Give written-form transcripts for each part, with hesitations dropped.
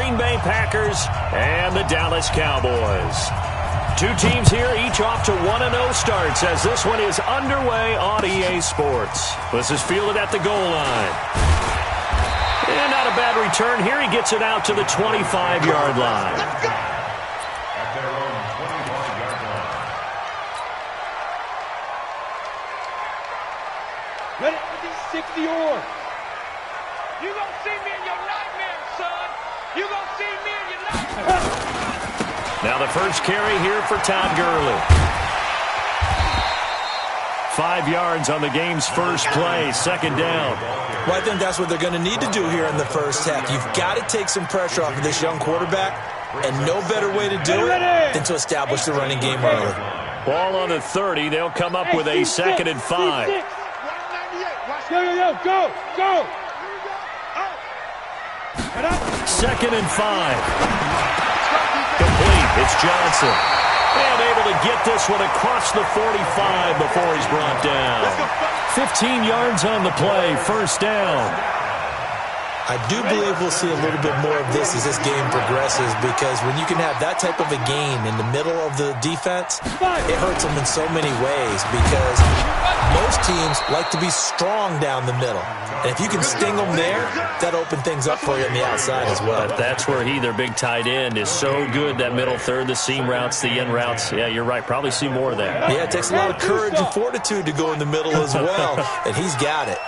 Green Bay Packers and the Dallas Cowboys. Two teams here, each off to 1-0 starts as this one is underway on EA Sports. This is fielded at the goal line. And not a bad return here. He gets it out to the 25-yard line. At their own 25-yard line. Ready for the 60-or. You gonna see me in your nightmares, son. You gonna see me in your nightmares. Now the first carry here for Todd Gurley. 5 yards on the game's first play, second down. Well, I think that's what they're going to need to do here in the first half. You've got to take some pressure off of this young quarterback, and no better way to do it than to establish the running game early. Ball on the 30. They'll come up with a 2nd and 5. Go. 2nd and 5. Complete. It's Johnson. And able to get this one across the 45 before he's brought down. 15 yards on the play. First down. I do believe we'll see a little bit more of this as this game progresses, because when you can have that type of a gain in the middle of the defense, it hurts them in so many ways, because most teams like to be strong down the middle. And if you can sting them there, that opens things up for you on the outside as well. But that's where their big tight end, is so good, that middle third, the seam routes, the in routes. Yeah, you're right. Probably see more of that. Yeah, it takes a lot of courage and fortitude to go in the middle as well, and he's got it.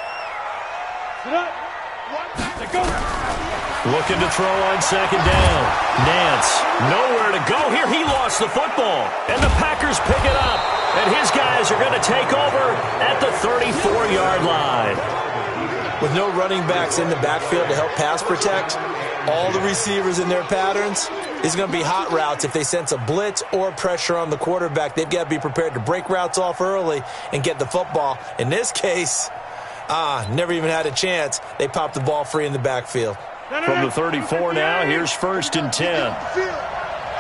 Looking to throw on second down. Nance, nowhere to go here. He lost the football, and the Packers pick it up. And his guys are going to take over at the 34-yard line. With no running backs in the backfield to help pass protect, all the receivers in their patterns, is going to be hot routes. If they sense a blitz or pressure on the quarterback, they've got to be prepared to break routes off early and get the football. In this case, never even had a chance. They popped the ball free in the backfield. From the 34 now, here's 1st and 10.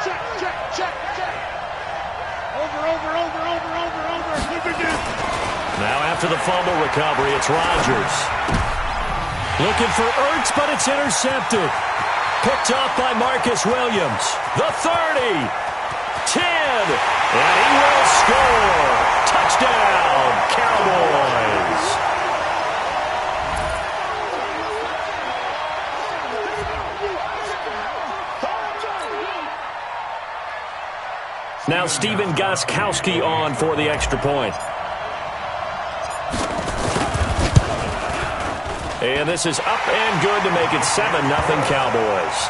Check. Over. Now after the fumble recovery, it's Rodgers. Looking for Ertz, but it's intercepted. Picked up by Marcus Williams. The 30. 10. And he will score. Touchdown, Cowboys. Now Steven Gostkowski on for the extra point. And this is up and good to make it 7-0 Cowboys.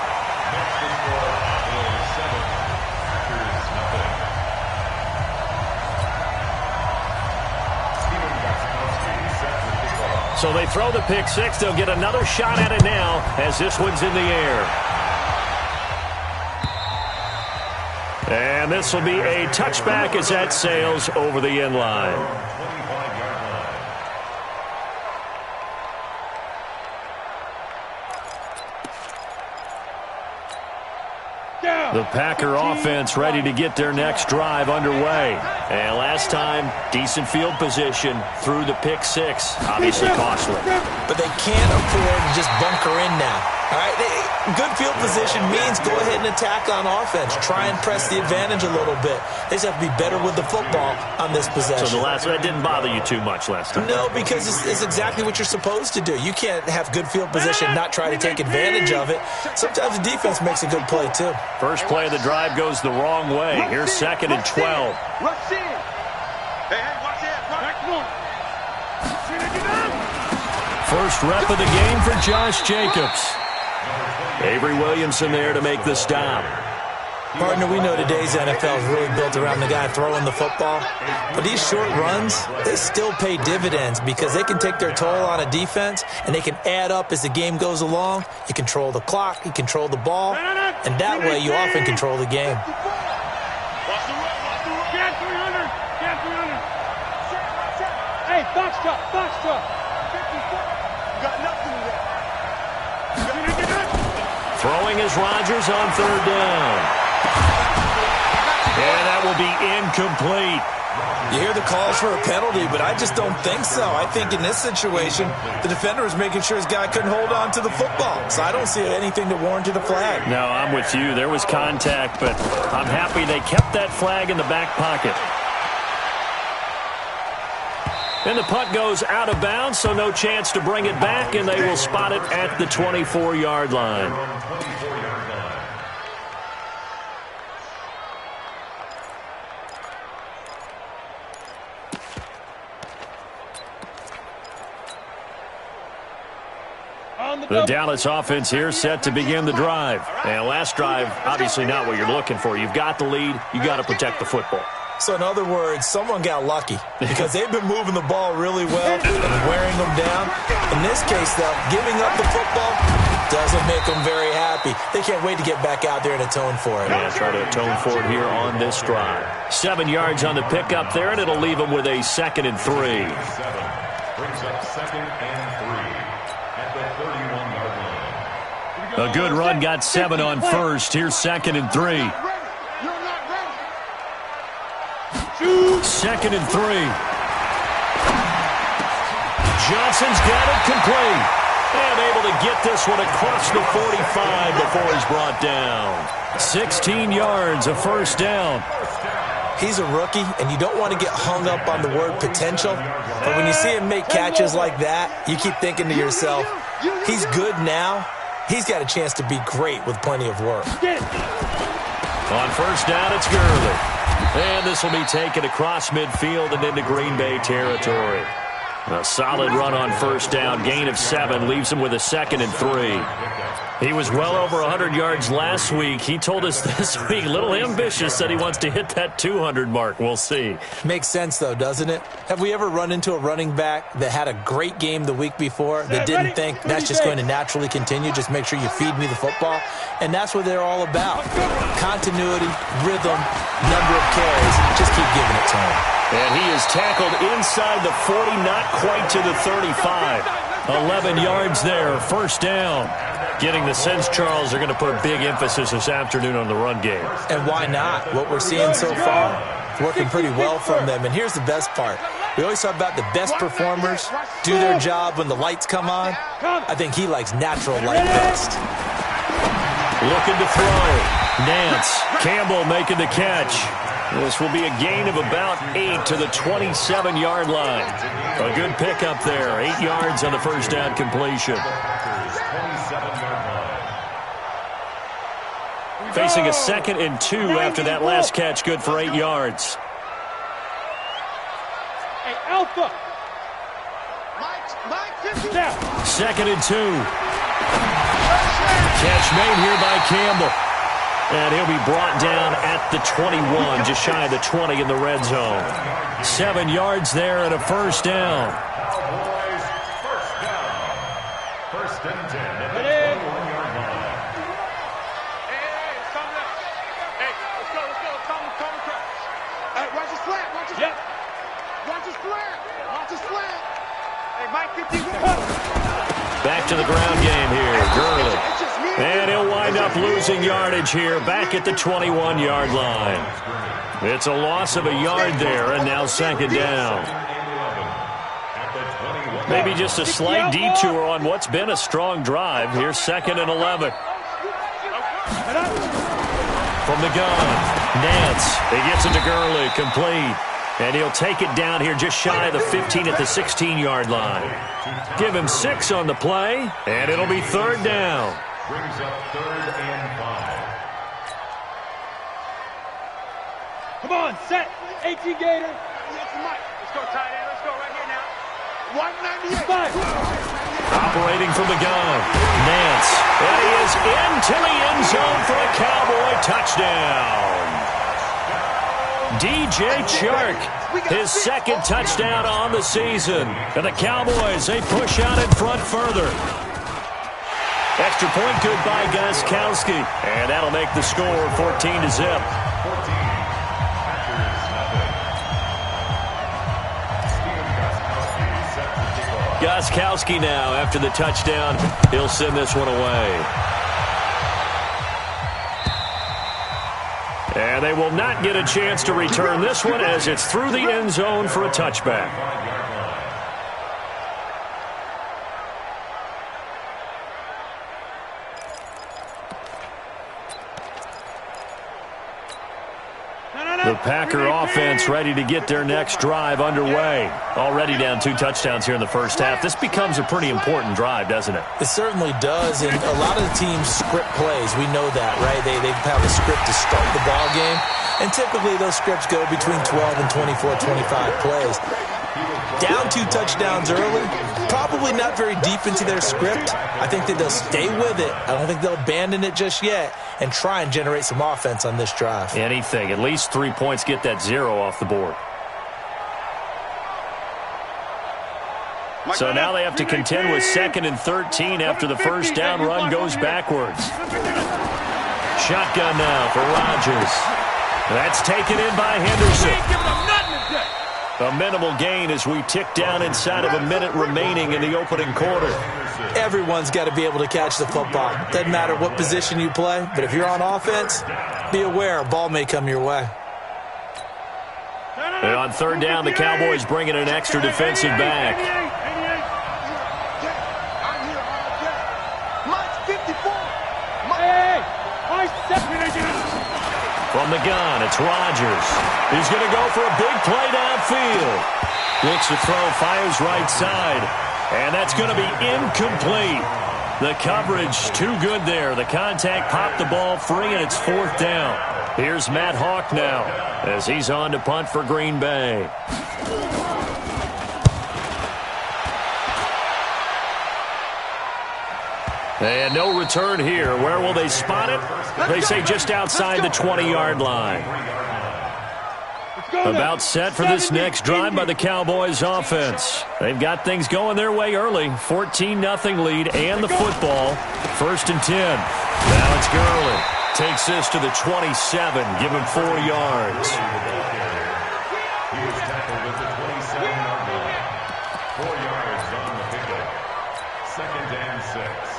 So they throw the pick six. They'll get another shot at it now as this one's in the air. And this will be a touchback as that sails over the end line. The Packer offense ready to get their next drive underway. And last time, decent field position through the pick six. Obviously costly. But they can't afford to just bunker in now. All right, good field position means go ahead and attack on offense. Try and press the advantage a little bit. They just have to be better with the football on this possession. So that didn't bother you too much last time? No, because it's exactly what you're supposed to do. You can't have good field position, not try to take advantage of it. Sometimes the defense makes a good play, too. First play of the drive goes the wrong way. Here's 2nd and 12. Rush in. Hey, watch it. First rep of the game for Josh Jacobs. Avery Williamson there to make the stop. Partner, we know today's NFL is really built around the guy throwing the football. But these short runs, they still pay dividends because they can take their toll on a defense and they can add up as the game goes along. You control the clock, you control the ball, and that way you often control the game. Hey, box truck. Got nothing there. Throwing is Rodgers on 3rd down. And that will be incomplete. You hear the calls for a penalty, but I just don't think so. I think in this situation, the defender was making sure his guy couldn't hold on to the football. So I don't see anything to warrant a flag. No, I'm with you. There was contact, but I'm happy they kept that flag in the back pocket. And the punt goes out of bounds, so no chance to bring it back, and they will spot it at the 24-yard line. The Dallas offense here set to begin the drive. And last drive, obviously not what you're looking for. You've got the lead. You got to protect the football. So in other words, someone got lucky because they've been moving the ball really well and wearing them down. In this case, though, giving up the football doesn't make them very happy. They can't wait to get back out there and atone for it. Yeah, try to atone for it here on this drive. 7 yards on the pickup there, and it'll leave them with a 2nd and 3. Brings up 2nd and 3 at the 31-yard line. A good run got 7 on first. Here's 2nd and 3. 2nd and 3. Johnson's got it complete. And able to get this one across the 45 before he's brought down. 16 yards, a first down. He's a rookie, and you don't want to get hung up on the word potential. But when you see him make catches like that, you keep thinking to yourself, he's good now. He's got a chance to be great with plenty of work. On first down, it's Gurley. And this will be taken across midfield and into Green Bay territory. A solid run on first down. Gain of 7 leaves him with a 2nd and 3. He was well over 100 yards last week. He told us this week, a little ambitious, said he wants to hit that 200 mark. We'll see. Makes sense, though, doesn't it? Have we ever run into a running back that had a great game the week before that didn't think that's just going to naturally continue? Just make sure you feed me the football. And that's what they're all about. Continuity, rhythm, number of carries. Just keep giving it to him. And he is tackled inside the 40, not quite to the 35. 11 yards there, first down. Getting the sense, Charles, they're going to put a big emphasis this afternoon on the run game. And why not? What we're seeing so far, it's working pretty well from them. And here's the best part. We always talk about the best performers do their job when the lights come on. I think he likes natural light best. Looking to throw. Nance. Campbell making the catch. This will be a gain of about 8 to the 27-yard line. A good pickup there. 8 yards on the first down completion. Facing a 2nd and 2 after that last catch. Good for 8 yards. Hey, Alpha. 2nd and 2. Catch made here by Campbell. And he'll be brought down at the 21, just shy of the 20 in the red zone. 7 yards there and a first down. Cowboys, first down. 1st and 10 at the 21-yard line. Hey, come up. Hey, let's go. Come across. Hey, watch his flat. Yep. Watch his flat. Hey, Mike 51. Back to the ground game here. Gurley. And he'll wind up losing yardage here back at the 21-yard line. It's a loss of a yard there, and now 2nd down. Maybe just a slight detour on what's been a strong drive. Here's 2nd and 11. From the gun, Nance. He gets it to Gurley, complete. And he'll take it down here just shy of the 15 at the 16-yard line. Give him 6 on the play, and it'll be 3rd down. Brings up 3rd and 5. Come on, set. 18 Gator. Let's go, tight end. Let's go right here now. 198. Operating from the gun, Nance. And he is into the end zone for a Cowboy touchdown. DJ Chark, his 2nd touchdown on the season. And the Cowboys, they push out in front further. Extra point good by Gostkowski. And that'll make the score 14-0. Gostkowski now, after the touchdown, he'll send this one away. And they will not get a chance to return this one as it's through the end zone for a touchback. The Packer offense ready to get their next drive underway. Already down 2 touchdowns here in the first half. This becomes a pretty important drive, doesn't it? It certainly does, and a lot of the teams script plays. We know that, right? They have a script to start the ball game, and typically those scripts go between 12 and 24, 25 plays. Down 2 touchdowns early, probably not very deep into their script. I think that they'll stay with it. I don't think they'll abandon it just yet and try and generate some offense on this drive. Anything. At least 3 points, get that 0 off the board. So now they have to contend with 2nd and 13 after the first down run goes backwards. Shotgun now for Rodgers. That's taken in by Henderson. A minimal gain as we tick down inside of a minute remaining in the opening quarter. Everyone's got to be able to catch the football. Doesn't matter what position you play, but if you're on offense, be aware a ball may come your way. And on 3rd down, the Cowboys bring in an extra defensive back. From the gun, it's Rodgers. He's going to go for a big play downfield. Looks to throw, fires right side. And that's going to be incomplete. The coverage too good there. The contact popped the ball free, and it's 4th down. Here's Matt Hawk now as he's on to punt for Green Bay. And no return here. Where will they spot it? They say just outside the 20-yard line. About set for this next drive by the Cowboys offense. They've got things going their way early. 14-0 lead and the football. 1st and 10. Now it's Gurley. Takes this to the 27. Give him 4 yards. He was tackled at the 27-yard line. 4 yards on the pickup. 2nd and 6.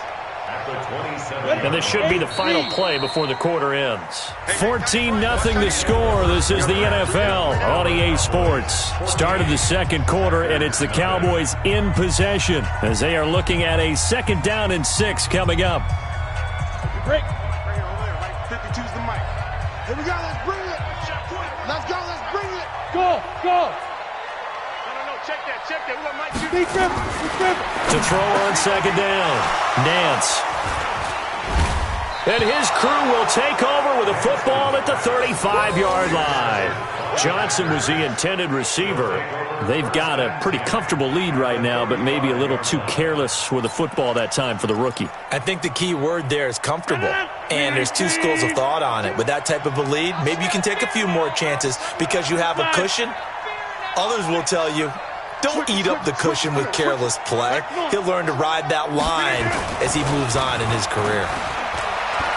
And this should be the final play before the quarter ends. 14-0 the score. This is the NFL on EA Sports. Start of the 2nd quarter, and it's the Cowboys in possession as they are looking at a 2nd down and 6 coming up. Break. 52's the mic. Here we go. Let's bring it. Let's go. Let's bring it. Go. Go. No. Check that. We got Mike. To throw on 2nd down. Nance. And his crew will take over with a football at the 35-yard line. Johnson was the intended receiver. They've got a pretty comfortable lead right now, but maybe a little too careless with the football that time for the rookie. I think the key word there is comfortable, and there's 2 schools of thought on it. With that type of a lead, maybe you can take a few more chances because you have a cushion. Others will tell you, don't eat up the cushion with careless play. He'll learn to ride that line as he moves on in his career.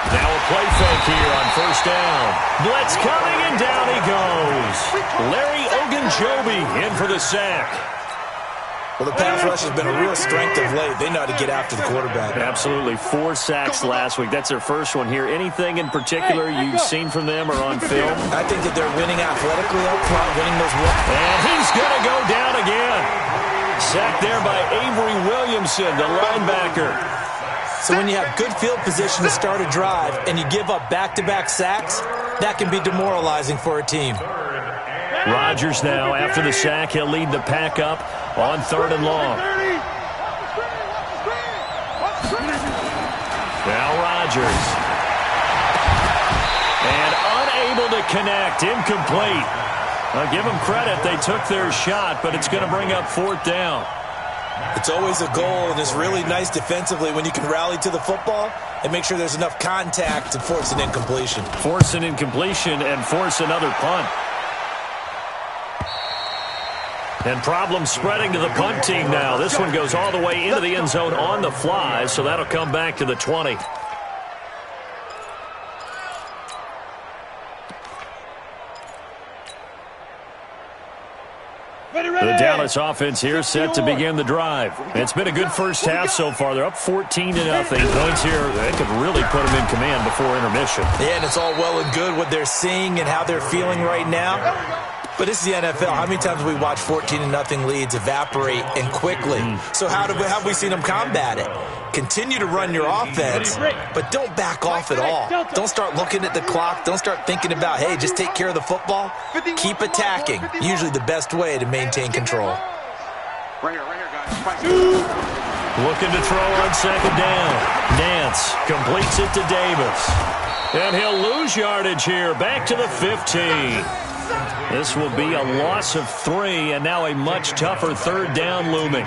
Now a play fake here on 1st down. Blitz coming, and down he goes. Larry Ogunjobi in for the sack. Well, the pass rush has been a real strength of late. They know how to get after the quarterback. Absolutely. 4 sacks last week. That's their first one here. Anything in particular you've seen from them or on film? I think that they're winning athletically up front, winning those walks. And he's going to go down again. Sacked there by Avery Williamson, the linebacker. So when you have good field position to start a drive and you give up back-to-back sacks, that can be demoralizing for a team. Rodgers now, after the sack, he'll lead the pack up on 3rd and long. Now Rodgers. And unable to connect, incomplete. I'll give them credit, they took their shot, but it's going to bring up 4th down. It's always a goal, and it's really nice defensively when you can rally to the football and make sure there's enough contact to force an incompletion. Force an incompletion and force another punt. And problems spreading to the punt team now. This one goes all the way into the end zone on the fly, so that'll come back to the 20. The Dallas offense here set to begin the drive. It's been a good first half so far. They're up 14-0. Points here, they could really put them in command before intermission. Yeah, and it's all well and good what they're seeing and how they're feeling right now. But this is the NFL. How many times have we watched 14-0 leads evaporate and quickly? So how have we seen them combat it? Continue to run your offense, but don't back off at all. Don't start looking at the clock. Don't start thinking about, hey, just take care of the football. Keep attacking. Usually the best way to maintain control. Right here, guys. Looking to throw on second down. Nance completes it to Davis. And he'll lose yardage here. Back to the 15. This will be a loss of 3, and now a much tougher third down looming.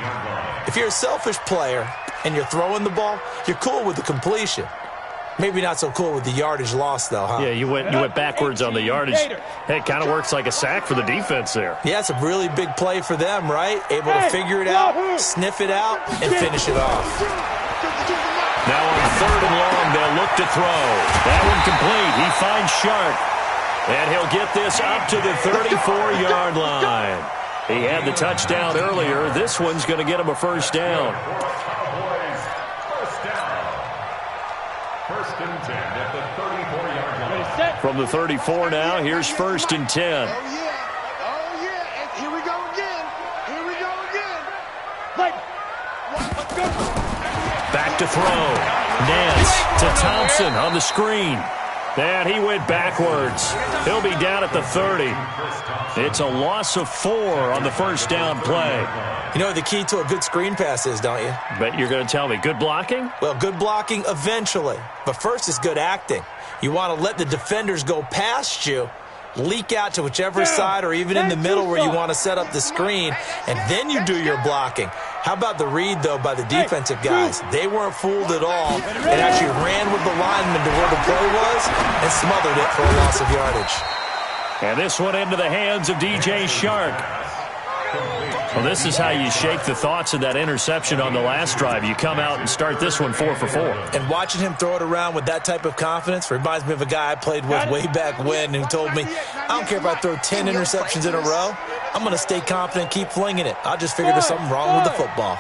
If you're a selfish player and you're throwing the ball, you're cool with the completion. Maybe not so cool with the yardage loss, though, huh? Yeah, you went backwards on the yardage. Hey, it kind of works like a sack for the defense there. Yeah, it's a really big play for them, right? Able to figure it out, sniff it out, and finish it off. Now on third and long, they'll look to throw. That one complete. He finds Sharp. And he'll get this up to the 34-yard line. He had the touchdown earlier. This one's going to get him a first down. Cowboys, first down. First and 10 at the 34-yard line. From the 34 now, here's first and 10. Oh, yeah. And here we go again. Back to throw. Nance to Thompson on the screen. And he went backwards. He'll be down at the 30. It's a loss of 4 on the first down play. You know what the key to a good screen pass is, don't you? Bet you're going to tell me. Good blocking? Well, good blocking eventually. But first is good acting. You want to let the defenders go past you, leak out to whichever side or even in the middle where you want to set up the screen, and then you do your blocking. How about the read, though, by the defensive guys? They weren't fooled at all and actually ran with the lineman to where the play was and smothered it for a loss of yardage. And this one into the hands of DJ Shark. Well, this is how you shake the thoughts of that interception on the last drive. You come out and start this one 4 for 4. And watching him throw it around with that type of confidence reminds me of a guy I played with way back when who told me, I don't care if I throw 10 interceptions in a row. I'm going to stay confident, keep flinging it. I just figure there's something wrong with the football.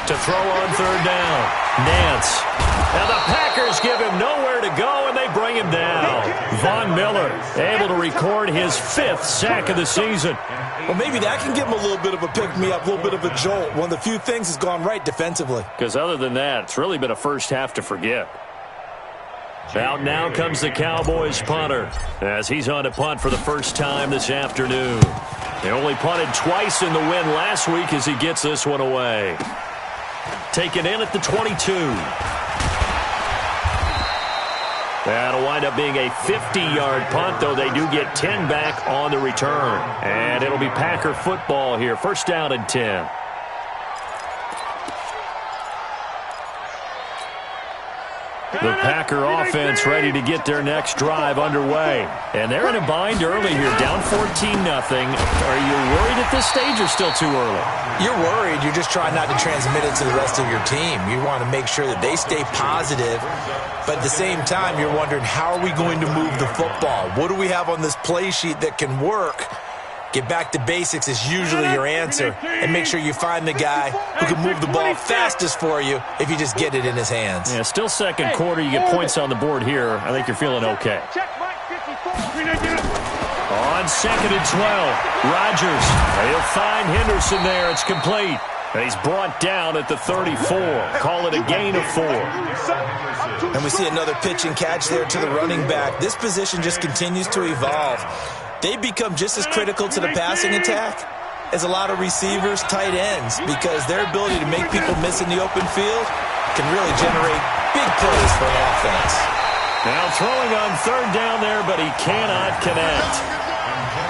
To throw on third down, Nance. Now the Packers give him nowhere to go, and they bring him down. Von Miller able to record his 5th sack of the season. Well, maybe that can give him a little bit of a pick-me-up, a little bit of a jolt. One of the few things has gone right defensively. Because other than that, it's really been a first half to forget. Out now comes the Cowboys punter as he's on to punt for the first time this afternoon. They only punted twice in the win last week as he gets this one away. Taken in at the 22. That'll wind up being a 50-yard punt, though they do get 10 back on the return. And it'll be Packer football here. First down and 10. The Packer offense ready to get their next drive underway. And they're in a bind early here, down 14-0. Are you worried at this stage or still too early? You're worried. You're just trying not to transmit it to the rest of your team. You want to make sure that they stay positive. But at the same time, you're wondering, how are we going to move the football? What do we have on this play sheet that can work? Get back to basics is usually your answer. And make sure you find the guy who can move the ball fastest for you if you just get it in his hands. Yeah, still second quarter. You get points on the board here. I think you're feeling okay. On second and 12, Rodgers. He'll find Henderson there. It's complete. And he's brought down at the 34. Call it a gain of 4. And we see another pitch and catch there to the running back. This position just continues to evolve. They become just as critical to the passing attack as a lot of receivers, tight ends, because their ability to make people miss in the open field can really generate big plays for an offense. Now throwing on third down there, but he cannot connect.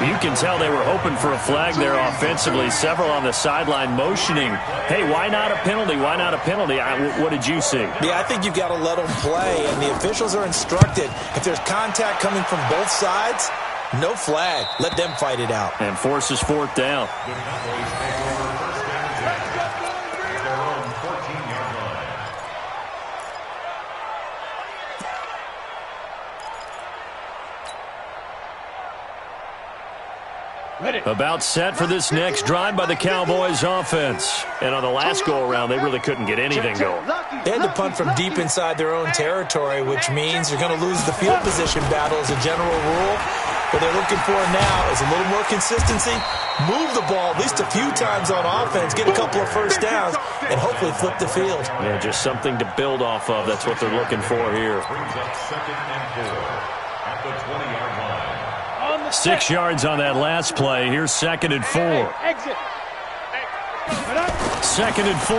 You can tell they were hoping for a flag there offensively. Several on the sideline motioning, hey, why not a penalty? Why not a penalty? What did you see? Yeah, I think you've got to let them play, and the officials are instructed. If there's contact coming from both sides, no flag. Let them fight it out. And forces fourth down. The Cowboys take over first down and 10 at their own 14-yard line. About set for this next drive by the Cowboys offense. And on the last go-around, they really couldn't get anything going. They had to punt from deep inside their own territory, which means you're going to lose the field position battle as a general rule. What they're looking for now is a little more consistency, move the ball at least a few times on offense, get a couple of first downs, and hopefully flip the field. Yeah, just something to build off of. That's what they're looking for here. Brings up 2nd and 4 at the 20-yard line. 6 yards on that last play. Here's 2nd and 4. Exit. 2nd and 4.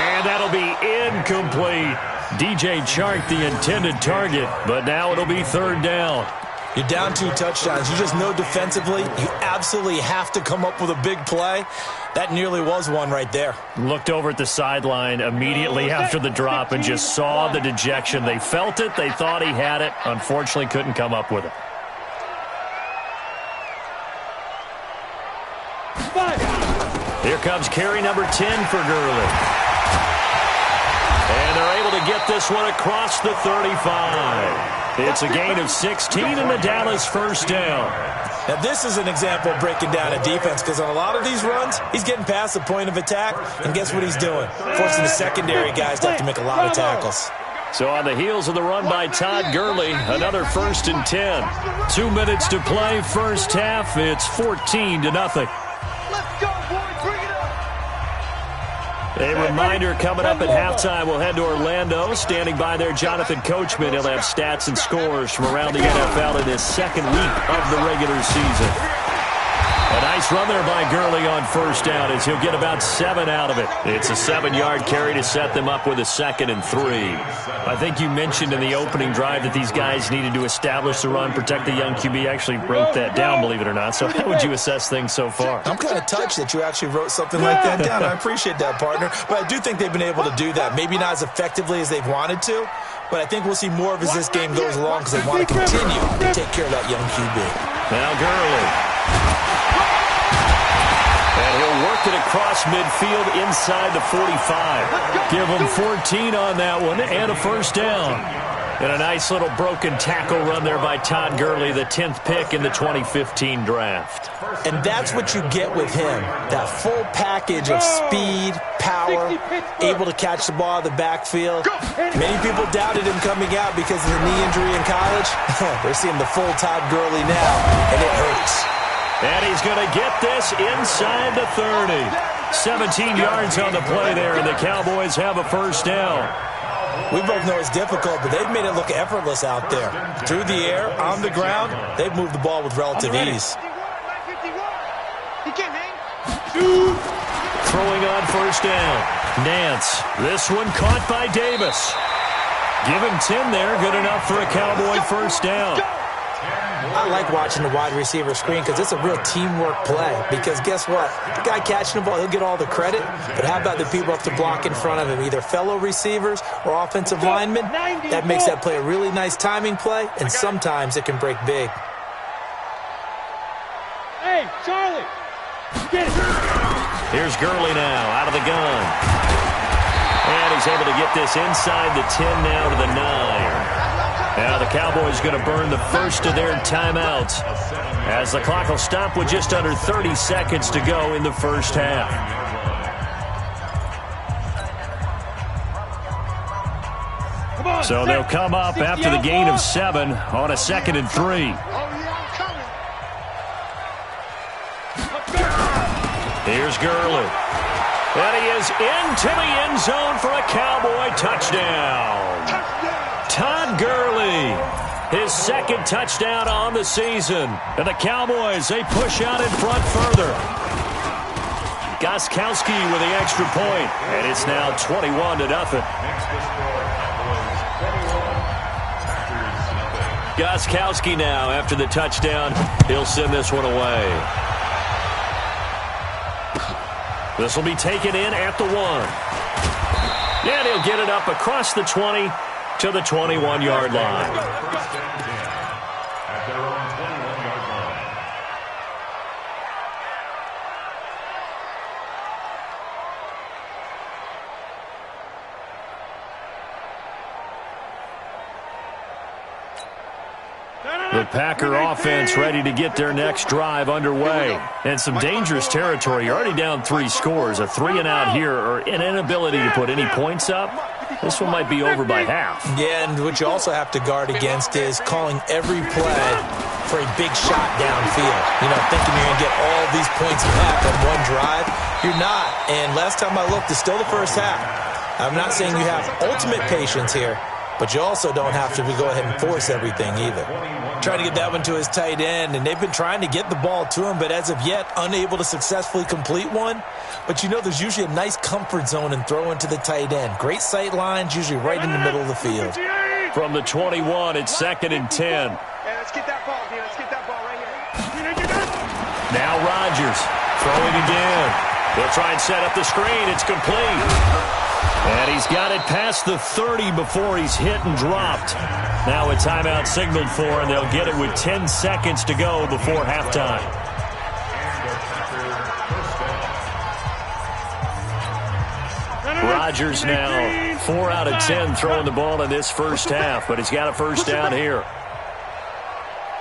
And that'll be incomplete. DJ Chark, the intended target, but now it'll be 3rd down. You're down 2 touchdowns. You just know defensively you absolutely have to come up with a big play. That nearly was one right there. Looked over at the sideline immediately after the drop and just saw the dejection. They felt it. They thought he had it. Unfortunately, couldn't come up with it. Here comes carry number 10 for Gurley. And they're able to get this one across the 35. It's a gain of 16 and the Dallas 1st down. Now, this is an example of breaking down a defense because on a lot of these runs, he's getting past the point of attack, and guess what he's doing? Forcing the secondary guys to have to make a lot of tackles. So on the heels of the run by Todd Gurley, another 1st and 10. 2 minutes to play, first half. It's 14-0. Let's go, boys. Bring it up. A reminder coming up at halftime, we'll head to Orlando. Standing by there, Jonathan Coachman. He'll have stats and scores from around the NFL in his 2nd week of the regular season. A nice run there by Gurley on 1st down as he'll get about 7 out of it. It's a 7-yard carry to set them up with a 2nd and 3. I think you mentioned in the opening drive that these guys needed to establish the run, protect the young QB. Actually wrote that down, believe it or not. So how would you assess things so far? I'm kind of touched that you actually wrote something like that down. I appreciate that, partner. But I do think they've been able to do that. Maybe not as effectively as they've wanted to, but I think we'll see more of as this game goes along because they want to continue to take care of that young QB. Now Gurley. And he'll work it across midfield inside the 45. Give him 14 on that one and a 1st down. And a nice little broken tackle run there by Todd Gurley, the 10th pick in the 2015 draft. And that's what you get with him, that full package of speed, power, able to catch the ball in the backfield. Many people doubted him coming out because of the knee injury in college. They're seeing the full Todd Gurley now, and it hurts. And he's going to get this inside the 30. 17 yards on the play there, and the Cowboys have a 1st down. We both know it's difficult, but they've made it look effortless out there. Through the air, on the ground, they've moved the ball with relative ease. He can't hang. Throwing on 1st down. Nance. This one caught by Davis. Give him 10 there. Good enough for a Cowboy 1st down. I like watching the wide receiver screen because it's a real teamwork play. Because guess what? The guy catching the ball, he'll get all the credit. But how about the people up to block in front of him, either fellow receivers or offensive linemen? That makes that play a really nice timing play, and sometimes it can break big. Hey, Charlie. Get it. Here's Gurley now out of the gun. And he's able to get this inside the 10 now to the 9. Now the Cowboys going to burn the first of their timeouts as the clock will stop with just under 30 seconds to go in the 1st half. So they'll come up after the gain of 7 on a 2nd and 3. Here's Gurley. And he is into the end zone for a Cowboy touchdown. Todd Gurley, his 2nd touchdown on the season. And the Cowboys, they push out in front further. Gostkowski with the extra point, and it's now 21-0. Gostkowski now after the touchdown. He'll send this one away. This will be taken in at the 1. And he'll get it up across the 20 to the 21-yard line. At their own 21-yard line. The Packer offense ready to get their next drive underway. And some dangerous territory. You're already down 3 scores. A 3-and-out here or an inability to put any points up. This one might be over by half. Yeah, and what you also have to guard against is calling every play for a big shot downfield. You know, thinking you're going to get all these points back on one drive. You're not. And last time I looked, it's still the first half. I'm not saying you have ultimate patience here, but you also don't have to go ahead and force everything either. Trying to get that one to his tight end, and they've been trying to get the ball to him, but as of yet, unable to successfully complete one. But you know there's usually a nice comfort zone in throwing to the tight end. Great sight lines, usually right in the middle of the field. From the 21, it's 2nd and 10. Hey, let's get that ball, dude. Let's get that ball right here. Now Rodgers throwing again. He'll try and set up the screen. It's complete. And he's got it past the 30 before he's hit and dropped. Now a timeout signaled for, and they'll get it with 10 seconds to go before halftime. Rodgers now 4 out of 10 throwing the ball in this first half, but he's got a first down here.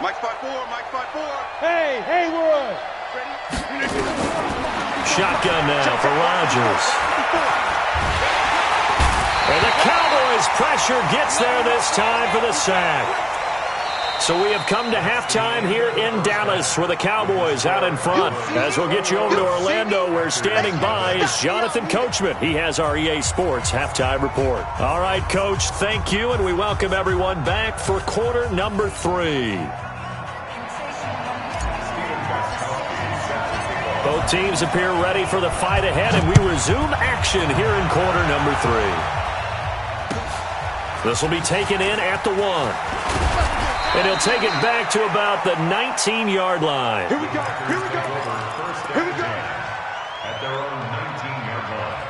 Mike 5-4, Mike 5-4. Hey, Haywood. Shotgun now for Rodgers. And the Cowboys' pressure gets there this time for the sack. So we have come to halftime here in Dallas with the Cowboys out in front. As we'll get you over to Orlando, where standing by is Jonathan Coachman. He has our EA Sports halftime report. All right, Coach, thank you, and we welcome everyone back for quarter number 3. Both teams appear ready for the fight ahead, and we resume action here in quarter number 3. This will be taken in at the 1. And he'll take it back to about the 19-yard line. Here we go. Here we go. Here we go. At their own 19-yard line.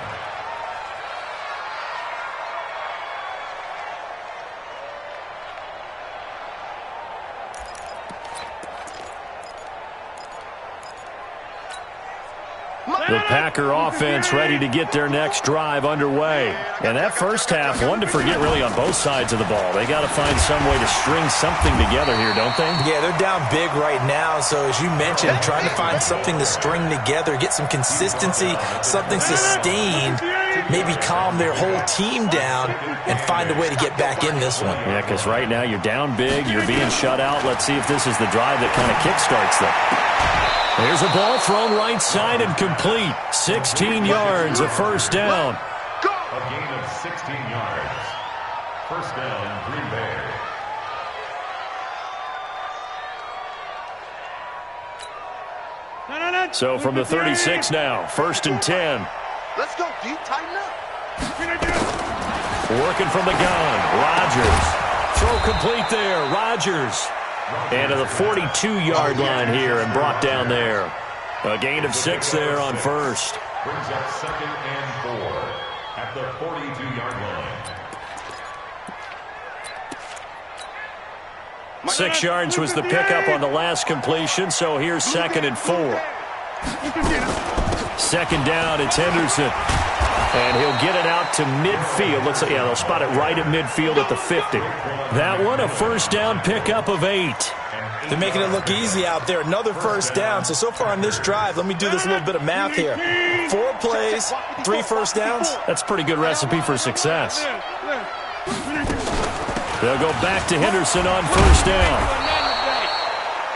The Packer offense ready to get their next drive underway. And that first half, one to forget really on both sides of the ball. They got to find some way to string something together here, don't they? Yeah, they're down big right now. So as you mentioned, trying to find something to string together, get some consistency, something sustained, maybe calm their whole team down and find a way to get back in this one. Yeah, because right now you're down big, you're being shut out. Let's see if this is the drive that kind of kickstarts them. There's a ball thrown right side and complete. 16 yards, a first down. A gain of 16 yards. First down, Green Bay. So from the 36 now, 1st and 10. Let's go, deep, tighten up. Working from the gun, Rodgers. Throw complete there, Rodgers. And to the 42-yard line here and brought down there. A gain of 6 there on first. Brings up 2nd and 4 at the 42-yard line. 6 yards was the pickup on the last completion, so here's 2nd and 4. 2nd down, it's Henderson. And he'll get it out to midfield. Looks like, yeah, they'll spot it right at midfield at the 50. That one, a first down pickup of 8. They're making it look easy out there. Another first down. So far on this drive, let me do this little bit of math here. 4 plays, 3 first downs. That's a pretty good recipe for success. They'll go back to Henderson on first down.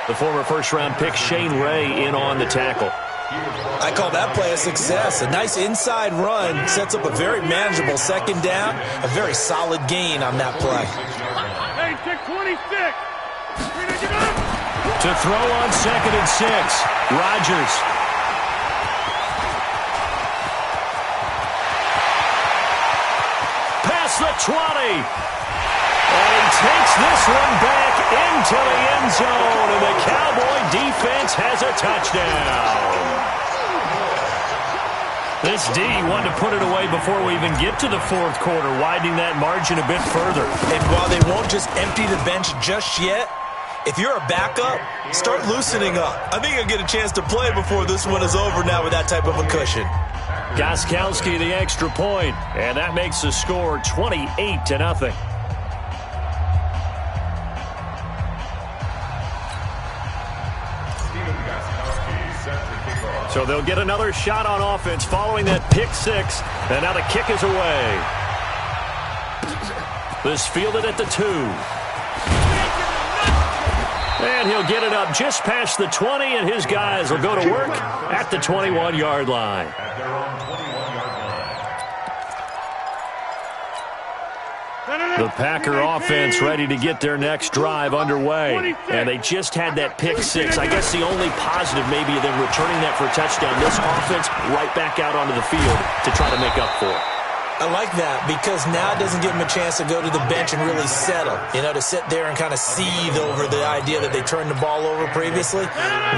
The former first-round pick Shane Ray in on the tackle. I call that play a success. A nice inside run sets up a very manageable 2nd down. A very solid gain on that play. Hey, 626. To throw on 2nd and 6, Rodgers. Past the 20. And he takes this one back into the end zone, and the Cowboy defense has a touchdown. This D wanted to put it away before we even get to the 4th quarter, widening that margin a bit further. And while they won't just empty the bench just yet, if you're a backup, start loosening up. I think you'll get a chance to play before this one is over now with that type of a cushion. Gostkowski the extra point, and that makes the score 28-0. So they'll get another shot on offense following that pick six. And now the kick is away. This fielded at the 2. And he'll get it up just past the 20, and his guys will go to work at the 21-yard line. At their own 21-yard line. The Packer offense ready to get their next drive underway. And they just had that pick six. I guess the only positive maybe of them returning that for a touchdown. This offense right back out onto the field to try to make up for it. I like that because now it doesn't give them a chance to go to the bench and really settle, to sit there and kind of seethe over the idea that they turned the ball over previously.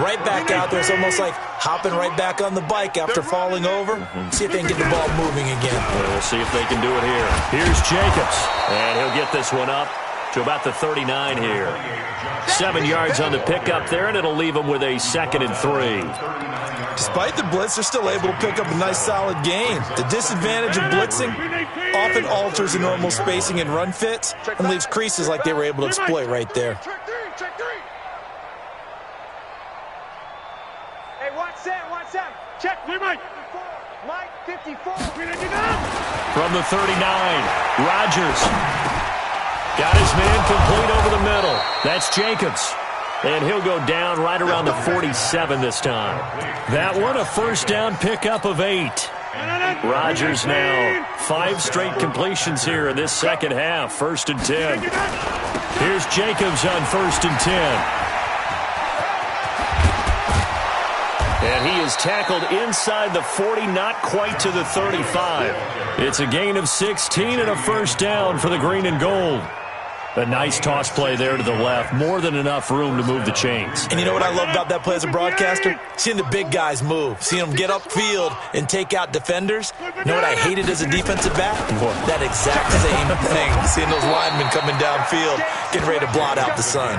Right back out there, it's almost like hopping right back on the bike after falling over. See if they can get the ball moving again. We'll see if they can do it here. Here's Jacobs, and he'll get this one up to about the 39 here. 7 yards on the pickup there, and it'll leave them with a 2nd and 3. Despite the blitz, they're still able to pick up a nice solid gain. The disadvantage of blitzing often alters the normal spacing and run fits and leaves creases like they were able to exploit right there. Check 3. Hey, watch Sam. Check 3, Mike. 54. From the 39, Rodgers got his man complete over the middle. That's Jacobs. And he'll go down right around the 47 this time. That one, a first down pickup of 8. Rodgers now 5 straight completions here in this second half. 1st and 10. Here's Jacobs on 1st and 10. And he is tackled inside the 40, not quite to the 35. It's a gain of 16 and a first down for the green and gold. A nice toss play there to the left. More than enough room to move the chains. And you know what I love about that play as a broadcaster? Seeing the big guys move. Seeing them get upfield and take out defenders. You know what I hated as a defensive back? That exact same thing. Seeing those linemen coming downfield, getting ready to blot out the sun.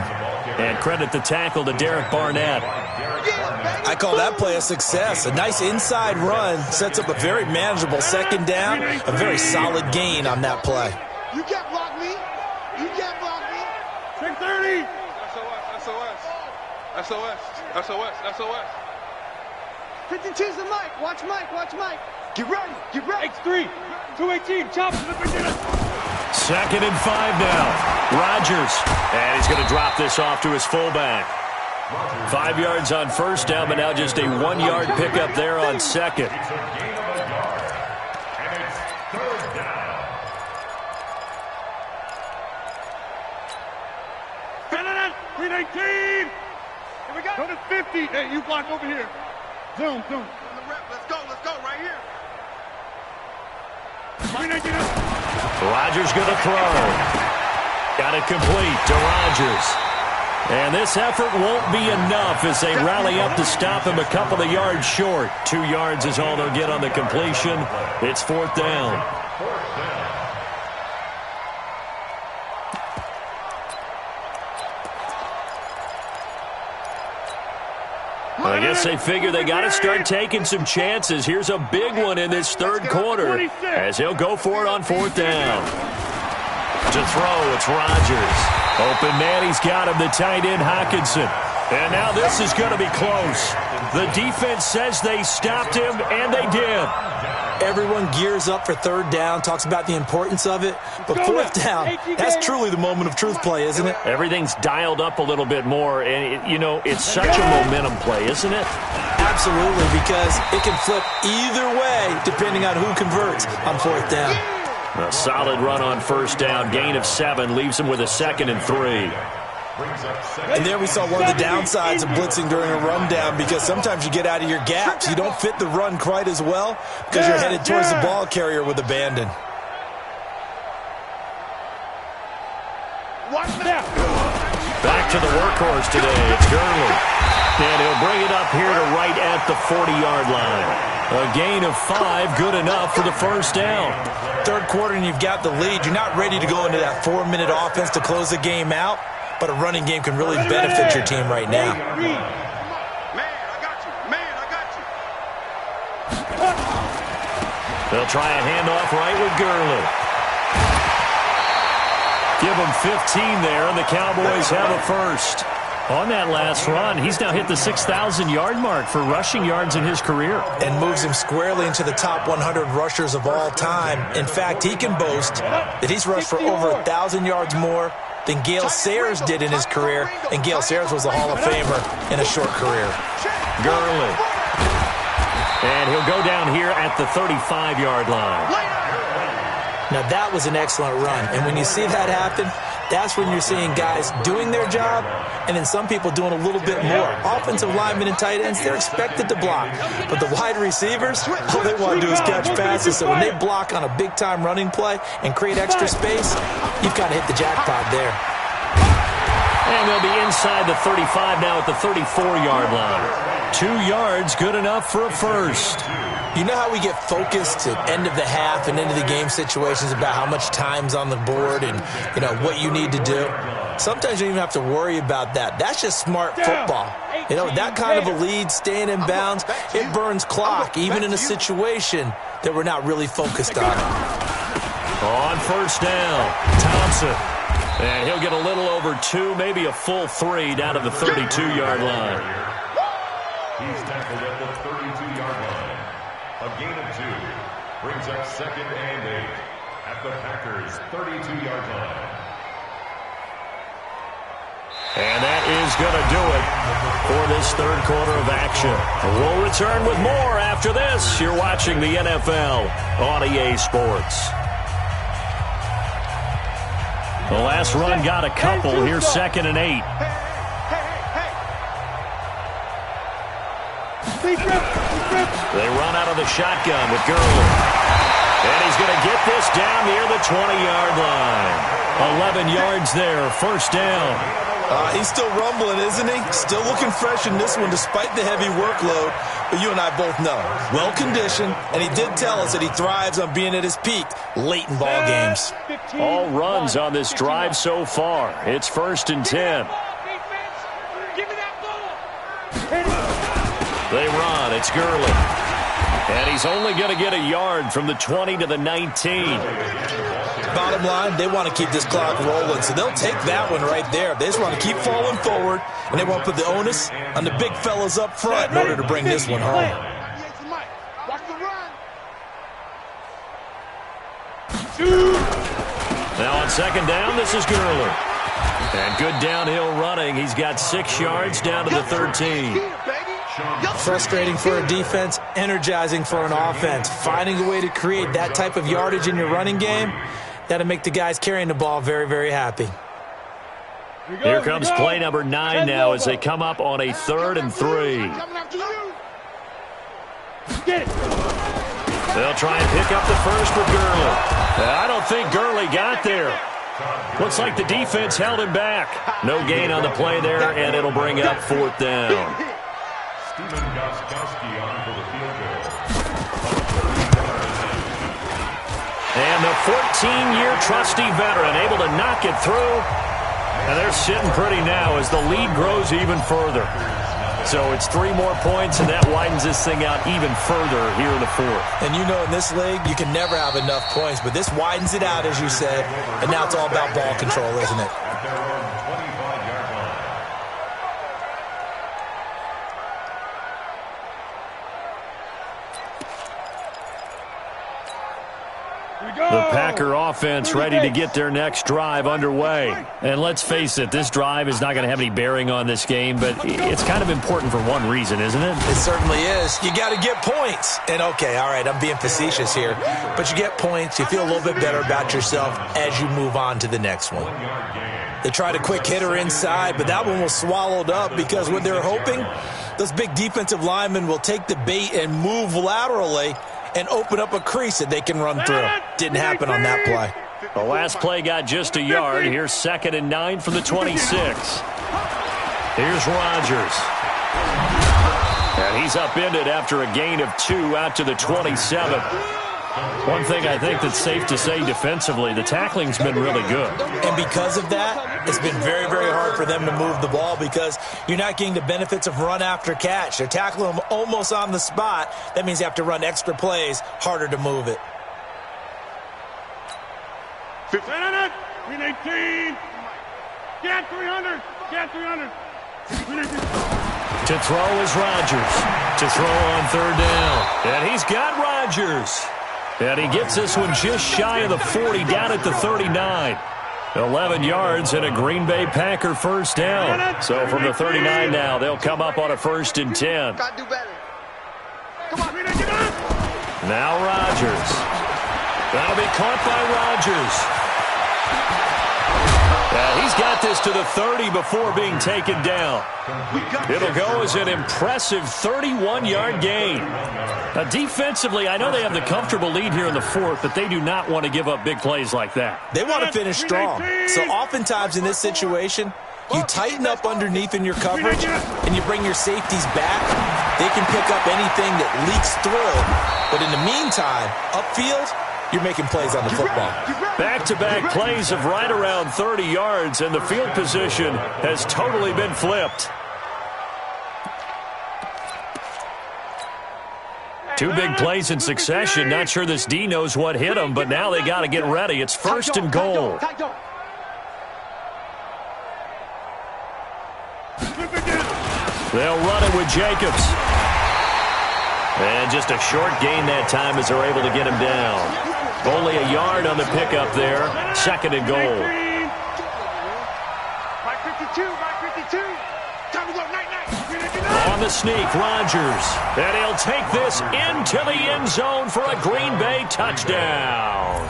And credit the tackle to Derek Barnett. I call that play a success. A nice inside run sets up a very manageable 2nd down. A very solid gain on that play. You can't block me. Check 30. SOS. 52's the Mike. Watch Mike. Get ready. X3. 218. Chop. 2nd and 5 now. Rodgers. And he's going to drop this off to his fullback. 5 yards on first down, but now just a 1-yard pickup there on 2nd. And it's 3rd down. Here we go. Go to 50. Hey, you block over here. Zoom. Let's go right here. Rodgers going to throw. Got it complete to Rodgers. And this effort won't be enough as they rally up to stop him a couple of yards short. 2 yards is all they'll get on the completion. It's 4th down. I guess they figure they got to start taking some chances. Here's a big one in this 3rd quarter as he'll go for it on 4th down. To throw, it's Rodgers. Open man, he's got him, the tight end Hockenson. And now this is going to be close. The defense says they stopped him, and they did. Everyone gears up for 3rd down, talks about the importance of it. But 4th down, that's truly the moment of truth play, isn't it? Everything's dialed up a little bit more, and, it's such a momentum play, isn't it? Absolutely, because it can flip either way depending on who converts on 4th down. A solid run on 1st down, gain of 7, leaves him with a 2nd and 3. And there we saw one of the downsides of blitzing during a rundown because sometimes you get out of your gaps. You don't fit the run quite as well because you're headed towards the ball carrier with abandon. Back to the workhorse today. It's Gurley. And he'll bring it up here to right at the 40-yard line. A gain of 5, good enough for the first down. 3rd quarter and you've got the lead. You're not ready to go into that 4-minute offense to close the game out. But a running game can really benefit your team right now. Man, I got you. They'll try a handoff right with Gurley. Give them 15 there, and the Cowboys have a first. On that last run, he's now hit the 6,000-yard mark for rushing yards in his career. And moves him squarely into the top 100 rushers of all time. In fact, he can boast that he's rushed for over 1,000 yards more than Gale Sayers did in his career. And Gale Sayers was a Hall of Famer in a short career. Gurley. And he'll go down here at the 35-yard line. Now, that was an excellent run. And when you see that happen, that's when you're seeing guys doing their job and then some people doing a little bit more. Offensive linemen and tight ends, they're expected to block. But the wide receivers, all they want to do is catch passes. So when they block on a big-time running play and create extra space, you've got to hit the jackpot there. And they'll be inside the 35 now at the 34-yard line. 2 yards, good enough for a first. You know how we get focused at end of the half and into the game situations about how much time's on the board and, you know, what you need to do? Sometimes you don't even have to worry about that. That's just smart football. You know, that kind of a lead, staying in bounds, it burns clock, even in a situation that we're not really focused on. On first down, Thompson. And he'll get a little over 2, maybe a full 3 down to the 32-yard line. He's tackled at the 32-yard line. A gain of 2 brings up 2nd and 8 at the Packers' 32-yard line. And that is going to do it for this third quarter of action. We'll return with more after this. You're watching the NFL on EA Sports. The last run got a couple. Here's 2nd and 8. They run out of the shotgun with Gurley. And he's going to get this down near the 20-yard line. 11 yards there, first down. He's still rumbling, isn't he? Still looking fresh in this one despite the heavy workload. But you and I both know, well-conditioned, and he did tell us that he thrives on being at his peak late in ball games. All runs on this drive so far. It's 1st and 10. They run. It's Gurley. And he's only going to get a yard from the 20 to the 19. Bottom line, they want to keep this clock rolling, so they'll take that one right there. They just want to keep falling forward, and they want to put the onus on the big fellas up front in order to bring this one home. Now on 2nd down, this is Gurley. And good downhill running. He's got 6 yards down to the 13. Frustrating for a defense, energizing for an offense. Finding a way to create that type of yardage in your running game, that'll make the guys carrying the ball very, very happy. Here comes play number 9 now as they come up on a 3rd and 3. They'll try and pick up the first with Gurley. I don't think Gurley got there. Looks like the defense held him back. No gain on the play there, and it'll bring up 4th down. Stephen Gostkowski on for the field goal. And the 14-year trusty veteran able to knock it through. And they're sitting pretty now as the lead grows even further. So it's 3 more points, and that widens this thing out even further here in the 4th. And you know in this league, you can never have enough points, but this widens it out, as you said, and now it's all about ball control, isn't it? At their own 25-yard line. The Packer offense ready to get their next drive underway. And let's face it, this drive is not going to have any bearing on this game, but it's kind of important for one reason, isn't it? It certainly is. You got to get points. And okay, all right, I'm being facetious here, but you get points, you feel a little bit better about yourself as you move on to the next one. They tried a quick hitter inside, but that one was swallowed up because what they're hoping, those big defensive linemen will take the bait and move laterally and open up a crease that they can run through. Didn't happen on that play. The last play got just a yard. Here's 2nd and 9 from the 26. Here's Rodgers. And he's upended after a gain of 2 out to the 27. One thing I think that's safe to say defensively, the tackling's been really good. And because of that, it's been very, very hard for them to move the ball because you're not getting the benefits of run after catch. They're tackling them almost on the spot. That means you have to run extra plays, harder to move it. 318. Get 300. Get 300. To throw is Rodgers. To throw on third down. And he's got Rodgers. And he gets this one just shy of the 40, down at the 39. 11 yards and a Green Bay Packer first down. So from the 39 now, they'll come up on a 1st and 10. Gotta do better. Come on, Now Rodgers. That'll be caught by Rodgers. He's got this to the 30 before being taken down. It'll go as an impressive 31-yard gain. Now, defensively, I know they have the comfortable lead here in the 4th, but they do not want to give up big plays like that. They want to finish strong. So oftentimes in this situation, you tighten up underneath in your coverage, and you bring your safeties back. They can pick up anything that leaks through. But in the meantime, upfield, you're making plays on the football. Back-to-back plays of right around 30 yards, and the field position has totally been flipped. Two big plays in succession. Not sure this D knows what hit him, but now they got to get ready. It's 1st and goal. They'll run it with Jacobs. And just a short gain that time as they're able to get him down. Only a yard on the pickup there. 2nd and goal. By 52, by 52. Time to go, night. On the sneak, Rodgers. And he'll take this into the end zone for a Green Bay touchdown.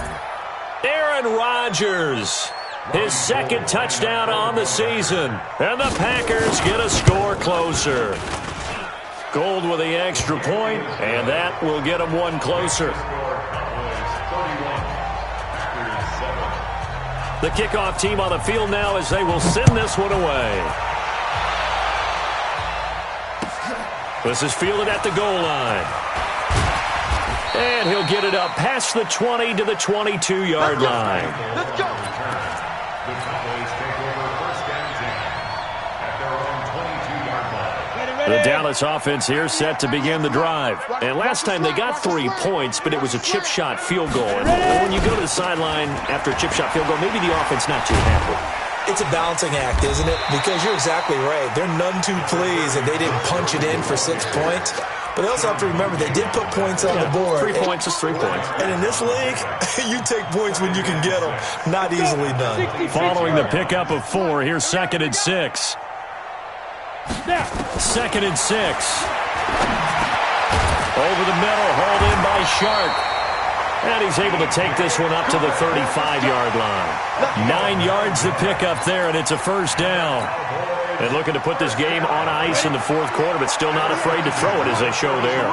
Aaron Rodgers, his 2nd touchdown on the season. And the Packers get a score closer. Gold with the extra point, and that will get them one closer. The kickoff team on the field now as they will send this one away. This is fielded at the goal line. And he'll get it up past the 20 to the 22-yard line. Let's go. The Cowboys take over 1st and 10 at their own 22-yard line. The Dallas offense here set to begin the drive. And last time they got 3 points, but it was a chip shot field goal. And when you go to the sideline after a chip shot field goal, maybe the offense not too happy. It's a balancing act, isn't it? Because you're exactly right. They're none too pleased that they didn't punch it in for 6 points. But they also have to remember they did put points on the board. 3 points is 3 points. And in this league, you take points when you can get them. Not easily done. Following the pickup of 4, here's 2nd and 6. 2nd and 6. Over the middle, hauled in by Sharp. And he's able to take this one up to the 35-yard line. 9 yards to pick up there, and it's a 1st down. And looking to put this game on ice in the 4th quarter, but still not afraid to throw it as they show there.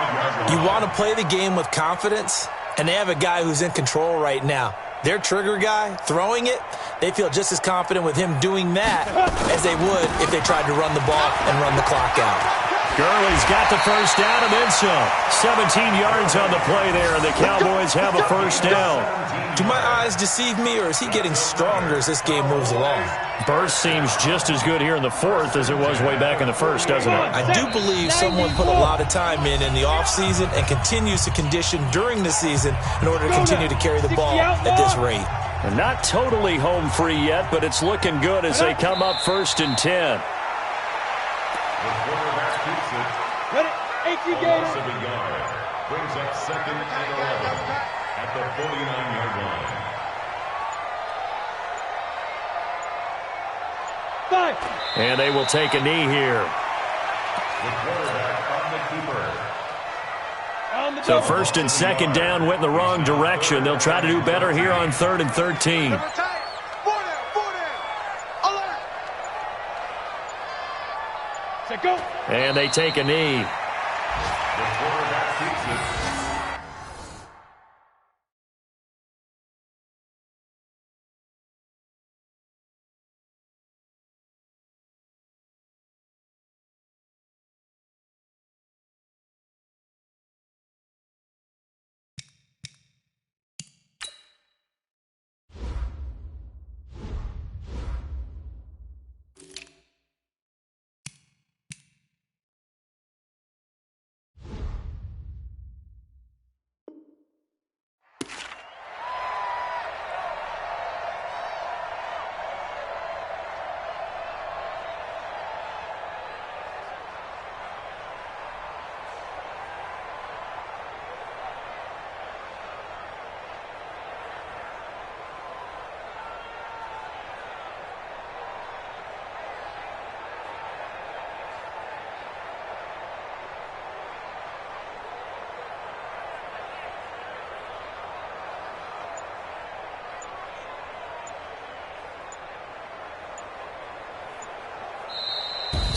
You want to play the game with confidence, and they have a guy who's in control right now. Their trigger guy, throwing it, they feel just as confident with him doing that as they would if they tried to run the ball and run the clock out. Gurley's got the 1st down and then some. 17 yards on the play there, and the Cowboys have a 1st down. Do my eyes deceive me, or is he getting stronger as this game moves along? Burst seems just as good here in the 4th as it was way back in the 1st, doesn't it? I do believe someone put a lot of time in the offseason and continues to condition during the season in order to continue to carry the ball at this rate. And not totally home free yet, but it's looking good as they come up 1st and 10. Brings up 2nd and 11 at the 49-yard line. And they will take a knee here. The quarterback on the keeper. So 1st and 2nd down went in the wrong direction. They'll try to do better here on 3rd and 13. And they take a knee. The quarterback keeps it.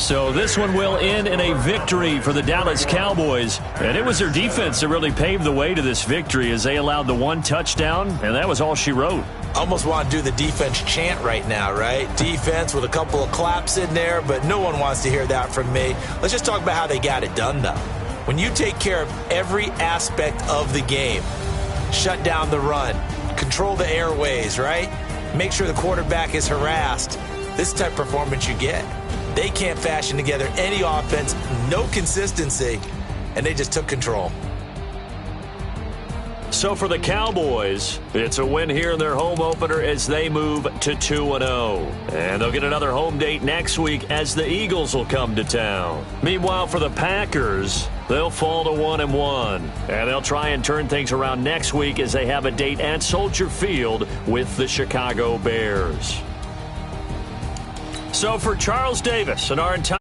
So this one will end in a victory for the Dallas Cowboys. And it was their defense that really paved the way to this victory as they allowed the one touchdown, and that was all she wrote. Almost want to do the defense chant right now, right? Defense with a couple of claps in there, but no one wants to hear that from me. Let's just talk about how they got it done, though. When you take care of every aspect of the game, shut down the run, control the airways, right? Make sure the quarterback is harassed. This is the type of performance you get. They can't fashion together any offense, no consistency, and they just took control. So for the Cowboys, it's a win here in their home opener as they move to 2-0. And they'll get another home date next week as the Eagles will come to town. Meanwhile, for the Packers, they'll fall to 1-1. And they'll try and turn things around next week as they have a date at Soldier Field with the Chicago Bears. So for Charles Davis and our entire